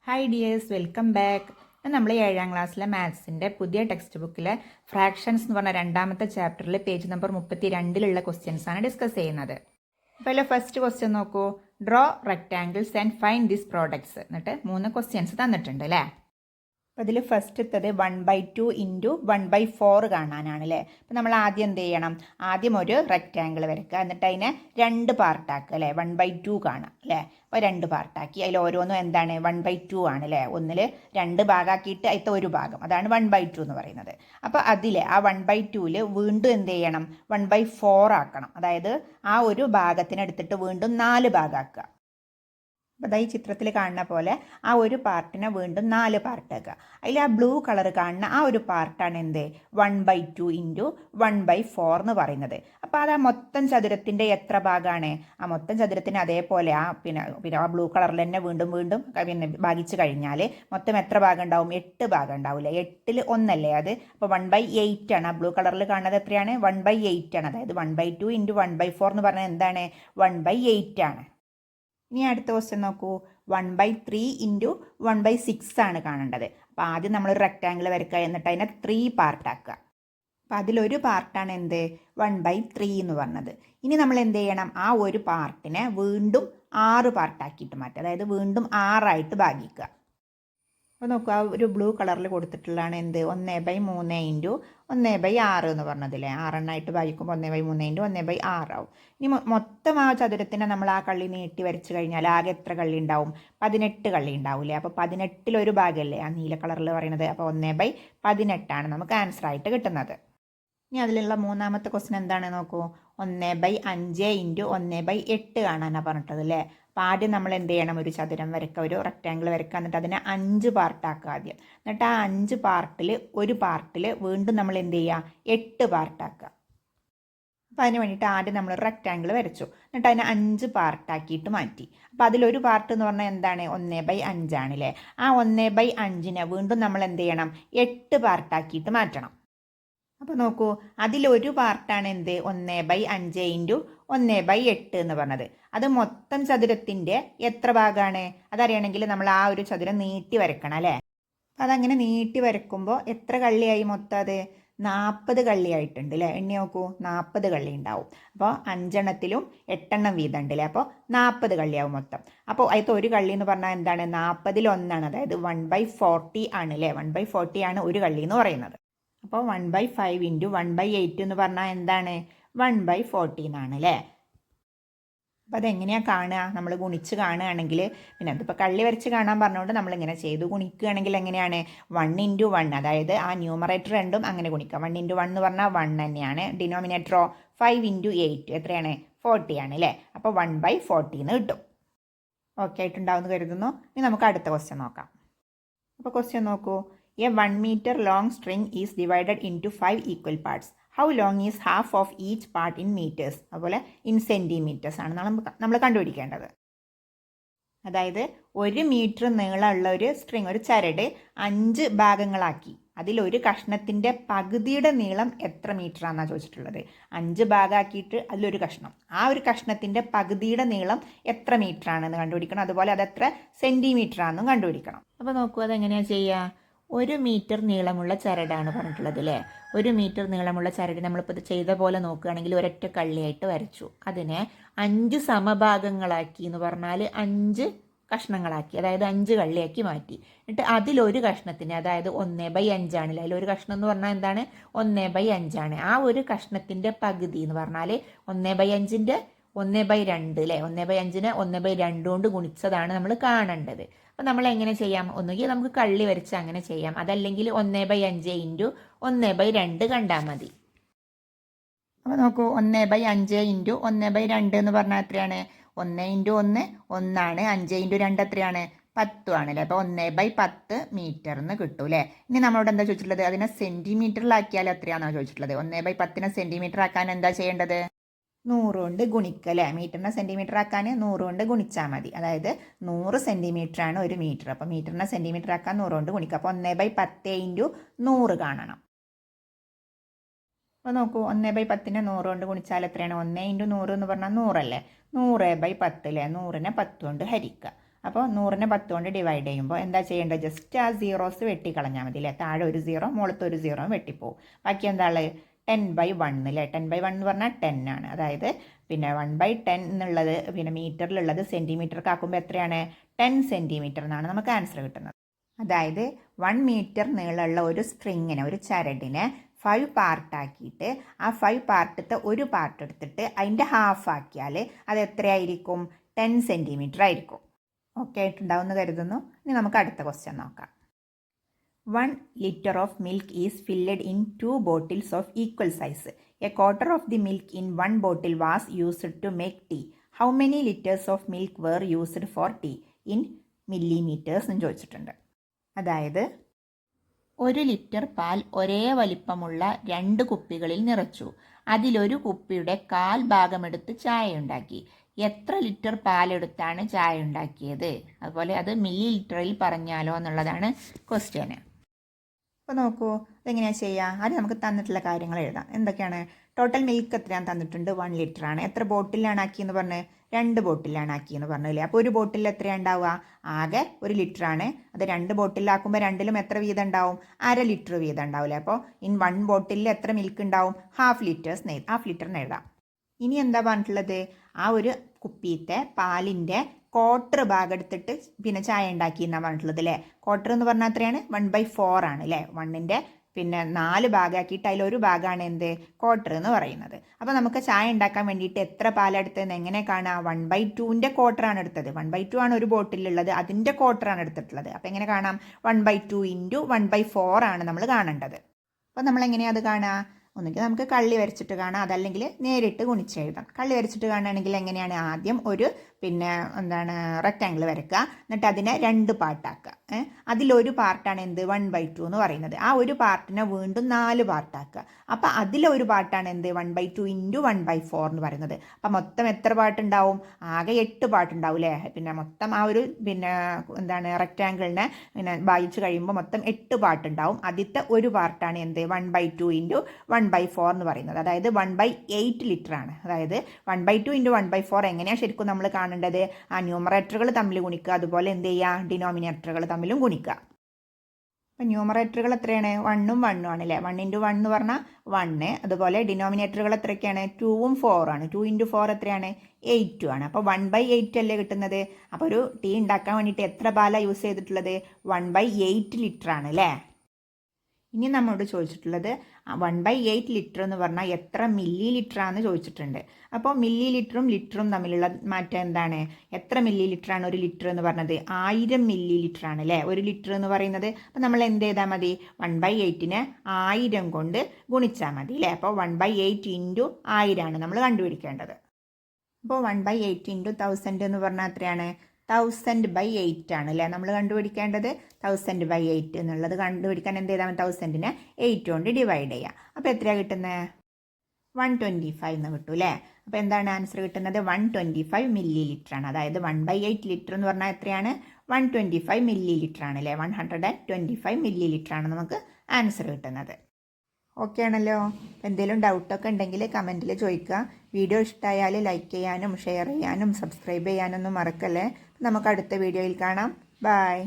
Hi dears, welcome back. നമ്മൾ 7ാം ക്ലാസ്സിലെ മാത്സിൻ്റെ പുതിയ ടെക്സ്റ്റ് ബുക്കിലെ ഫ്രാക്ഷൻസ് എന്ന് പറഞ്ഞ രണ്ടാമത്തെ ചാപ്റ്ററിൽ പേജ് നമ്പർ 32 ക്വസ്റ്റ്യൻസ് ആണ് ഡിസ്കസ് ചെയ്യുന്നത്. അപ്പോൾ അതിൽ ഫസ്റ്റ് ക്വസ്റ്റ്യൻ നോക്കൂ. Draw rectangles and find this products. എന്നിട്ട് 3 ക്വസ്റ്റ്യൻസ് തന്നിട്ടുണ്ട് അല്ലേ. അപ്പോൾ അതിൽ ഫസ്റ്റത്തത് 1/2 ഇൻറ്റു 1/4 കാണാനാണ് അല്ലേ. അപ്പോൾ നമ്മൾ ആദ്യം എന്ത് ചെയ്യണം? ആദ്യം ഒരു റെക്റ്റാങ്കിൾ വരയ്ക്കുക, എന്നിട്ട് അതിനെ 2 പാർട്ടാക്കുക അല്ലേ. 1/2 കാണാം അല്ലേ. അപ്പോൾ 2 പാർട്ടാക്കി അതിൽ ഓരോന്നും എന്താണ് 1/2 ആണ് അല്ലേ. ഒന്നിൽ 2 ഭാഗമാക്കിയിട്ട് അതിലത്തെ ഒരു ഭാഗം, അതാണ് 1/2 എന്ന് പറയുന്നത്. അപ്പോൾ അതിൽ ആ 1/2ൽ വീണ്ടും എന്ത് ചെയ്യണം? 1/4 ആക്കണം. അതായത് ആ ഒരു ഭാഗത്തിനെടുത്തിട്ട് വീണ്ടും 4 ഭാഗമാക്കുക. അപ്പോൾ ഈ ചിത്രത്തിൽ കാണുന്ന പോലെ ആ ഒരു പാർട്ടിനെ വീണ്ടും 4 പാർട്ടാക്കുക. അതിൽ ആ ബ്ലൂ കളർ കാണുന്ന ആ ഒരു പാർട്ടാണ് എന്ത് 1/2 ഇൻറ്റു 1/4 എന്ന് പറയുന്നത്. അപ്പോൾ അത് ആ മൊത്തം ചതുരത്തിൻ്റെ എത്ര ഭാഗമാണ്? ആ മൊത്തം ചതുരത്തിന് അതേപോലെ പിന്നെ ആ ബ്ലൂ കളറിൽ തന്നെ വീണ്ടും ഭാഗിച്ച് കഴിഞ്ഞാൽ മൊത്തം എത്ര ഭാഗം ഉണ്ടാവും? 8 ഭാഗം ഉണ്ടാവില്ലേ. 8ൽ 1 അല്ലേ അത്. അപ്പോൾ 1/8 ആണ്. ആ ബ്ലൂ കളറിൽ കാണുന്നത് എത്രയാണ്? 1/8 ആണ്. അതായത് 1/2 ഇൻറ്റു 1/4 എന്ന് പറഞ്ഞാൽ എന്താണ്? 1/8 ആണ്. ഇനി അടുത്ത ക്വസ്റ്റ്യൻ നോക്കൂ. 1/3 ഇൻറ്റു 1/6 ആണ് കാണേണ്ടത്. അപ്പോൾ ആദ്യം നമ്മളൊരു റെക്റ്റാങ്കിൾ വരയ്ക്കുക, എന്നിട്ട് അതിനെ 3 പാർട്ടാക്കുക. അപ്പോൾ അതിലൊരു പാർട്ടാണ് എന്ത് 1/3 എന്ന് പറഞ്ഞത്. ഇനി നമ്മൾ എന്ത് ചെയ്യണം? ആ ഒരു പാർട്ടിനെ വീണ്ടും 6 പാർട്ടാക്കിയിട്ട് മാറ്റുക. അതായത് വീണ്ടും 6ആയിട്ട് ഭാഗിക്കുക. അപ്പോൾ നോക്കുക, ആ ഒരു ബ്ലൂ കളറിൽ കൊടുത്തിട്ടുള്ളതാണ് എന്ത് 1/3 ഇൻറ്റു 1/6 എന്ന് പറഞ്ഞതില്ലേ. 6 ഭാഗിക്കുമ്പോൾ 1/3 ഇൻറ്റു 1/6 ആവും. ഇനി മൊത്തം ആ ചതുരത്തിനെ നമ്മൾ ആ കള്ളി നീട്ടി വരച്ച് കഴിഞ്ഞാൽ ആകെ എത്ര കള്ളി ഉണ്ടാവും? 18 കള്ളി ഉണ്ടാവില്ലേ. അപ്പോൾ 18ൽ ഒരു ഭാഗമല്ലേ ആ നീല കളറിൽ പറയുന്നത്. അപ്പോൾ 1/18 ആണ് നമുക്ക് ആൻസർ ആയിട്ട് കിട്ടുന്നത്. ഇനി അതിലുള്ള മൂന്നാമത്തെ ക്വസ്റ്റ്യൻ എന്താണ് നോക്കൂ. 1/5 ഇൻറ്റു 1/8 കാണാനാണ് പറഞ്ഞിട്ടത് അല്ലേ. അപ്പോൾ ആദ്യം നമ്മൾ എന്ത് ചെയ്യണം? ഒരു ചതുരം വരയ്ക്കുക, ഒരു റെക്റ്റാങ്കിൾ വരയ്ക്കുക, എന്നിട്ട് അതിനെ 5 പാർട്ടാക്കുക ആദ്യം. എന്നിട്ട് ആ 5 പാർട്ടിൽ ഒരു പാർട്ടിൽ വീണ്ടും നമ്മൾ എന്ത് ചെയ്യുക? 8 പാർട്ടാക്കുക. അപ്പോൾ അതിന് വേണ്ടിയിട്ട് ആദ്യം നമ്മൾ റെക്റ്റാങ്കിൾ വരച്ചു, എന്നിട്ട് അതിനെ 5 പാർട്ടാക്കിയിട്ട് മാറ്റി. അപ്പോൾ അതിലൊരു പാർട്ട് എന്ന് പറഞ്ഞാൽ എന്താണ്? 1/5 ആണല്ലേ. ആ 1/5നെ വീണ്ടും നമ്മൾ എന്ത് ചെയ്യണം? 8 പാർട്ടാക്കിയിട്ട് മാറ്റണം. അപ്പോൾ നോക്കൂ, അതിലൊരു പാർട്ടാണ് എന്ത് 1/5 ഇൻറ്റു 1/8 എന്ന് പറഞ്ഞത്. അത് മൊത്തം ചതുരത്തിൻ്റെ എത്ര ഭാഗമാണ്? അതറിയണമെങ്കിൽ നമ്മൾ ആ ഒരു ചതുരം നീട്ടി വരയ്ക്കണം അല്ലേ. അപ്പോൾ അതങ്ങനെ നീട്ടി വരയ്ക്കുമ്പോൾ എത്ര കള്ളിയായി മൊത്തം? അത് 40 കള്ളിയായിട്ടുണ്ട് അല്ലേ. എണ്ണി നോക്കൂ, 40 കള്ളി ഉണ്ടാവും. അപ്പോൾ 5 8 വീതം ഉണ്ട് അല്ലേ. അപ്പോൾ 40 കള്ളിയാവും മൊത്തം. അപ്പോൾ അതിലത്തെ ഒരു കള്ളി എന്ന് പറഞ്ഞാൽ എന്താണ്? 40ൽ 1 അതായത് 1/40 ആണ് അല്ലേ. 1/40 ആണ് ഒരു കള്ളി എന്ന് പറയുന്നത്. അപ്പോൾ 1/5 ഇൻറ്റു 1/8 എന്ന് പറഞ്ഞാൽ എന്താണ്? 1/40 എന്നാണ് അല്ലേ. അപ്പോൾ അതെങ്ങനെയാണ് കാണുക? നമ്മൾ ഗുണിച്ച് കാണുകയാണെങ്കിൽ, പിന്നെ അതിപ്പോൾ കള്ളി വരച്ച് കാണാൻ പറഞ്ഞുകൊണ്ട് നമ്മളിങ്ങനെ ചെയ്തു. ഗുണിക്കുകയാണെങ്കിൽ എങ്ങനെയാണ്? 1 ഇൻറ്റു 1, അതായത് ആ ന്യൂമറേറ്റർ രണ്ടും അങ്ങനെ ഗുണിക്കാം. 1 ഇൻറ്റു 1 എന്ന് പറഞ്ഞാൽ 1 തന്നെയാണ്. ഡിനോമിനേറ്ററോ 5 ഇൻറ്റു 8 എത്രയാണ്? 40 ആണ് അല്ലേ. അപ്പോൾ 1/40 എന്ന് കിട്ടും. ഓക്കെ ആയിട്ടുണ്ടാവുമെന്ന് കരുതുന്നു. ഇനി നമുക്ക് അടുത്ത ക്വസ്റ്റ്യൻ നോക്കാം. അപ്പോൾ ക്വസ്റ്റ്യൻ നോക്കൂ. A 1 meter long string is divided into 5 equal parts. How long is half of each part in meters? അതുപോലെ in centimeters ആണ് നമ്മൾ കണ്ടുപിടിക്കേണ്ടത്. അതായത് 1 മീറ്റർ നീളമുള്ള ഒരു സ്ട്രിങ്, ഒരു ചരട് 5 ഭാഗങ്ങളാക്കി അതിലൊരു കഷ്ണത്തിൻ്റെ പകുതിയുടെ നീളം എത്ര മീറ്റർ ആണെന്നാണ് ചോദിച്ചിട്ടുള്ളത്. 5 ഭാഗമാക്കിയിട്ട് അതിലൊരു കഷ്ണം, ആ ഒരു കഷ്ണത്തിൻ്റെ പകുതിയുടെ നീളം എത്ര മീറ്റർ ആണെന്ന് കണ്ടുപിടിക്കണം. അതുപോലെ അത് എത്ര സെൻറ്റിമീറ്റർ ആണെന്നും കണ്ടുപിടിക്കണം. അപ്പോൾ നോക്കൂ, അതെങ്ങനെയാണ് ചെയ്യുക? 1 മീറ്റർ നീളമുള്ള ചരടാണ് പറഞ്ഞിട്ടുള്ളത് അല്ലേ. 1 മീറ്റർ നീളമുള്ള ചരട് നമ്മളിപ്പോൾ ഇത് ചെയ്ത പോലെ നോക്കുകയാണെങ്കിൽ ഒരൊറ്റ കള്ളിയായിട്ട് വരച്ചു. അതിനെ 5 സമഭാഗങ്ങളാക്കി എന്ന് പറഞ്ഞാൽ 5 കഷ്ണങ്ങളാക്കി, അതായത് 5 കള്ളിയാക്കി മാറ്റി. എന്നിട്ട് അതിലൊരു കഷ്ണത്തിന്, അതായത് 1/5 ആണല്ലേ. അതിലൊരു കഷ്ണം എന്ന് പറഞ്ഞാൽ എന്താണ്? 1/5 ആണ്. ആ ഒരു കഷ്ണത്തിൻ്റെ പകുതി എന്ന് പറഞ്ഞാൽ 1/5ൻ്റെ 1/2 അല്ലേ. 1/5നെ 1/2 കൊണ്ട് ഗുണിച്ചതാണ് നമ്മൾ കാണേണ്ടത്. അപ്പോൾ നമ്മൾ എങ്ങനെ ചെയ്യാം? ഒന്നുകിൽ നമുക്ക് കള്ളി വരച്ച് അങ്ങനെ ചെയ്യാം, അതല്ലെങ്കിൽ 1/5 ഇൻറ്റു 1/2 കണ്ടാൽ മതി. അപ്പോൾ നോക്കൂ, 1/5 ഇൻറ്റു 1/2 എന്ന് പറഞ്ഞാൽ എത്രയാണ്? 1 ഇൻറ്റു 1 1 ആണ്. 5 ഇൻറ്റു 2 എത്രയാണ്? 10 ആണല്ലേ. അപ്പോൾ 1/10 മീറ്റർ എന്ന് കിട്ടും അല്ലേ. ഇനി നമ്മളോട് എന്താ ചോദിച്ചിട്ടുള്ളത്? അതിനെ സെൻറ്റിമീറ്ററിലാക്കിയാൽ എത്രയാണെന്നാണ് ചോദിച്ചിട്ടുള്ളത്. 1/10നെ സെൻറ്റിമീറ്റർ ആക്കാൻ എന്താ ചെയ്യേണ്ടത്? 100 കൊണ്ട് ഗുണിക്കുക അല്ലേ. മീറ്ററിനെ സെൻറ്റിമീറ്റർ ആക്കാൻ 100 കൊണ്ട് ഗുണിച്ചാൽ മതി. അതായത് 100 സെൻറ്റിമീറ്റർ ആണ് ഒരു മീറ്റർ. അപ്പോൾ മീറ്ററിനെ സെൻറ്റിമീറ്റർ ആക്കാൻ 100 കൊണ്ട് ഗുണിക്കുക. അപ്പോൾ 1/10 ഇൻറ്റു 100 കാണണം. അപ്പോൾ നോക്കൂ, 1/10നെ 100 കൊണ്ട് ഗുണിച്ചാൽ എത്രയാണ്? 1 ഇൻറ്റു 100 എന്ന് പറഞ്ഞാൽ 100 അല്ലേ. 100/10 അല്ലേ. 100നെ 10 കൊണ്ട് ഹരിക്കുക. അപ്പോൾ 100നെ 10 കൊണ്ട് ഡിവൈഡ് ചെയ്യുമ്പോൾ എന്താ ചെയ്യേണ്ടത്? ജസ്റ്റ് ആ സീറോസ് വെട്ടിക്കളഞ്ഞാൽ മതി അല്ലേ. താഴെ ഒരു സീറോ മുകളിലത്തെ ഒരു സീറോ വെട്ടിപ്പോവും. ബാക്കി എന്താണ്? 10/1 അല്ലേ. 10/1 എന്ന് പറഞ്ഞാൽ 10 ആണ്. അതായത് പിന്നെ 1/10 എന്നുള്ളത് പിന്നെ മീറ്ററിലുള്ളത് സെൻറ്റിമീറ്റർക്ക് ആക്കുമ്പോൾ എത്രയാണ്? 10 സെൻറ്റിമീറ്റർ എന്നാണ് നമുക്ക് ആൻസർ കിട്ടുന്നത്. അതായത് 1 മീറ്റർ നീളമുള്ള ഒരു സ്ട്രിങ്ങിനെ, ഒരു ചരടിനെ 5 പാർട്ടാക്കിയിട്ട് ആ 5 പാർട്ടത്തെ ഒരു പാർട്ട് എടുത്തിട്ട് അതിൻ്റെ ഹാഫ് ആക്കിയാൽ അത് എത്രയായിരിക്കും? 10 സെൻറ്റിമീറ്റർ ആയിരിക്കും. ഓക്കെ ആയിട്ടുണ്ടാവുമെന്ന് കരുതുന്നു. ഇനി നമുക്ക് അടുത്ത ക്വസ്റ്റ്യൻ നോക്കാം. 1 liter of milk is filled in 2 bottles of equal size. A quarter of the milk in one bottle was used to make tea. How many liters of milk were used for tea in millimeters എന്ന് ചോദിച്ചിട്ടുണ്ട്. അതായത് 1 litre പാൽ ഒരേ വലിപ്പമുള്ള 2 കുപ്പികളിൽ നിറച്ചു. അതിലൊരു കുപ്പിയുടെ 1/4 ഭാഗമെടുത്ത് ചായ ഉണ്ടാക്കി. എത്ര ലിറ്റർ പാലെടുത്താണ് ചായ ഉണ്ടാക്കിയത്? അതുപോലെ അത് മില്ലി ലിറ്ററിൽ പറഞ്ഞാലോ എന്നുള്ളതാണ് ക്വസ്റ്റ്യന്. അപ്പോൾ നോക്കൂ, ഇതെങ്ങനെയാണ് ചെയ്യുക? ആദ്യം നമുക്ക് തന്നിട്ടുള്ള കാര്യങ്ങൾ എഴുതാം. എന്തൊക്കെയാണ്? ടോട്ടൽ മിൽക്ക് എത്രയാണ് തന്നിട്ടുണ്ട്? 1 ലിറ്റർ ആണ്. എത്ര ബോട്ടിലാണ് ആക്കിയെന്ന് പറഞ്ഞ്? 2 ബോട്ടിലാണ് ആക്കിയെന്ന് പറഞ്ഞില്ലേ. അപ്പോൾ ഒരു ബോട്ടിൽ എത്രയാണ് ഉണ്ടാവുക? ആകെ 1 ലിറ്റർ ആണ്. അത് 2 ബോട്ടിലാക്കുമ്പോൾ രണ്ടിലും എത്ര വീതം ഉണ്ടാവും? 1/2 ലിറ്റർ വീതം ഉണ്ടാവില്ലേ. അപ്പോൾ ഇൻ 1 ബോട്ടിലിൽ എത്ര മിൽക്ക് ഉണ്ടാവും? ഹാഫ് ലിറ്ററിന് എഴുതാം. ഇനി എന്താ പറഞ്ഞിട്ടുള്ളത്? ആ ഒരു കുപ്പിയത്തെ പാലിൻ്റെ 1/4 ഭാഗം എടുത്തിട്ട് പിന്നെ ചായ ഉണ്ടാക്കി എന്നാണ് പറഞ്ഞിട്ടുള്ളത് അല്ലേ. 1/4 എന്ന് പറഞ്ഞാൽ എത്രയാണ്? 1/4 ആണ് അല്ലേ. 1ൻ്റെ പിന്നെ 4 ഭാഗമാക്കിയിട്ട് അതിലൊരു ഭാഗമാണ് എന്ത്? 1/4 എന്ന് പറയുന്നത്. അപ്പോൾ നമുക്ക് ചായ ഉണ്ടാക്കാൻ വേണ്ടിയിട്ട് എത്ര പാലെടുത്തതെന്ന് എങ്ങനെ കാണാം? 1/2ൻ്റെ 1/4 ആണ് എടുത്തത്. 1/2 ആണ് ഒരു ബോട്ടിലുള്ളത്, അതിൻ്റെ 1/4 ആണ് എടുത്തിട്ടുള്ളത്. അപ്പോൾ എങ്ങനെ കാണാം? 1/2 × 1/4 ആണ് നമ്മൾ കാണേണ്ടത്. അപ്പോൾ നമ്മൾ എങ്ങനെയാണ് അത് കാണുക? ഒന്നുകിൽ നമുക്ക് കള്ളി വരച്ചിട്ട് കാണാം, അതല്ലെങ്കിൽ നേരിട്ട് ഗുണിച്ചെഴുതാം. കള്ളി വരച്ചിട്ട് കാണുകയാണെങ്കിൽ എങ്ങനെയാണ്? ആദ്യം ഒരു പിന്നെ റെക്റ്റാങ്കിൾ വരയ്ക്കുക, എന്നിട്ട് അതിനെ 2 പാർട്ടാക്കുക. അതിലൊരു പാർട്ടാണ് എന്ത്? 1/2 എന്ന് പറയുന്നത്. ആ ഒരു പാർട്ടിനെ വീണ്ടും 4 പാർട്ടാക്കുക. അപ്പോൾ അതിലൊരു പാർട്ടാണ് എന്ത്? 1/2 × 1/4 എന്ന് പറയുന്നത്. അപ്പം മൊത്തം എത്ര പാർട്ടുണ്ടാവും? ആകെ 8 പാർട്ടുണ്ടാവും അല്ലേ. പിന്നെ മൊത്തം ആ ഒരു റെക്റ്റാങ്കിളിനെ പിന്നെ വായിച്ച് കഴിയുമ്പോൾ മൊത്തം 8 പാർട്ടുണ്ടാവും. ആദ്യത്തെ ഒരു പാർട്ടാണ് എന്ത്? 1/2 × 1/4 എന്ന് പറയുന്നത്. അതായത് 1/8 ലിറ്റർ ആണ്. അതായത് 1/2 × 1/4 എങ്ങനെയാണ് ശരിക്കും നമ്മൾ കാണേണ്ടത്? ആ ന്യൂമറേറ്ററുകൾ തമ്മിൽ ഗുണിക്കുക, അതുപോലെ എന്ത് ചെയ്യുക? ഡിനോമിനേറ്ററുകൾ തമ്മിലും ഗുണിക്കുക. അപ്പം ന്യൂമറേറ്ററുകൾ എത്രയാണ്? 1ഉം 1ഉം ആണ് അല്ലേ. 1 × 1 എന്ന് പറഞ്ഞാൽ 1. അതുപോലെ ഡിനോമിനേറ്ററുകൾ എത്രയൊക്കെയാണ്? 2ഉം 4 ആണ്. 2 × 4 എത്രയാണ്? 8 ആണ്. അപ്പോൾ 1/8 അല്ലേ കിട്ടുന്നത്. അപ്പോൾ ഒരു ടീ ഉണ്ടാക്കാൻ വേണ്ടിയിട്ട് എത്ര പാലാണ് യൂസ് ചെയ്തിട്ടുള്ളത്? 1/8 ലിറ്റർ ആണ് അല്ലേ. ഇനി നമ്മളോട് ചോദിച്ചിട്ടുള്ളത് 1/8 ലിറ്റർ എന്ന് പറഞ്ഞാൽ എത്ര മില്ലി ലിറ്റർ ആണെന്ന് ചോദിച്ചിട്ടുണ്ട്. അപ്പോൾ മില്ലി ലിറ്ററും ലിറ്ററും തമ്മിലുള്ള മാറ്റം എന്താണ്? എത്ര മില്ലി ലിറ്റർ ആണ് ഒരു ലിറ്റർ എന്ന് പറഞ്ഞത്? 1000 മില്ലി ലിറ്റർ ആണ് അല്ലേ ഒരു ലിറ്റർ എന്ന് പറയുന്നത്. അപ്പോൾ നമ്മൾ എന്ത് ചെയ്താൽ മതി? 1/8നെ 1000 കൊണ്ട് ഗുണിച്ചാൽ മതി അല്ലേ. അപ്പോൾ 1/8 × 1000 ആണ് നമ്മൾ കണ്ടുപിടിക്കേണ്ടത്. അപ്പോൾ 1/8 × 1000 എന്ന് പറഞ്ഞാൽ എത്രയാണ്? 1000/8 ആണ് അല്ലേ നമ്മൾ കണ്ടുപിടിക്കേണ്ടത്. 1000/8 എന്നുള്ളത് കണ്ടുപിടിക്കാൻ എന്ത് ചെയ്താൽ 1000നെ 8 കൊണ്ട് ഡിവൈഡ് ചെയ്യുക. അപ്പോൾ എത്രയാണ് കിട്ടുന്നത്? 125 എന്ന് കിട്ടും അല്ലേ. അപ്പോൾ എന്താണ് ആൻസർ കിട്ടുന്നത്? 125 മില്ലി ലിറ്റർ ആണ്. അതായത് 1/8 ലിറ്റർ എന്ന് പറഞ്ഞാൽ എത്രയാണ്? 125 മില്ലി ലിറ്റർ ആണ് അല്ലേ. 125 മില്ലി ലിറ്റർ ആണ് നമുക്ക് ആൻസർ കിട്ടുന്നത്. ഓക്കെ ആണല്ലോ. എന്തെങ്കിലും ഡൗട്ടൊക്കെ ഉണ്ടെങ്കിൽ കമൻറ്റിൽ ചോദിക്കുക. വീഡിയോ ഇഷ്ടമായാൽ ലൈക്ക് ചെയ്യാനും ഷെയർ ചെയ്യാനും സബ്സ്ക്രൈബ് ചെയ്യാനൊന്നും മറക്കല്ലേ. നമുക്ക് അടുത്ത വീഡിയോയിൽ കാണാം. ബൈ.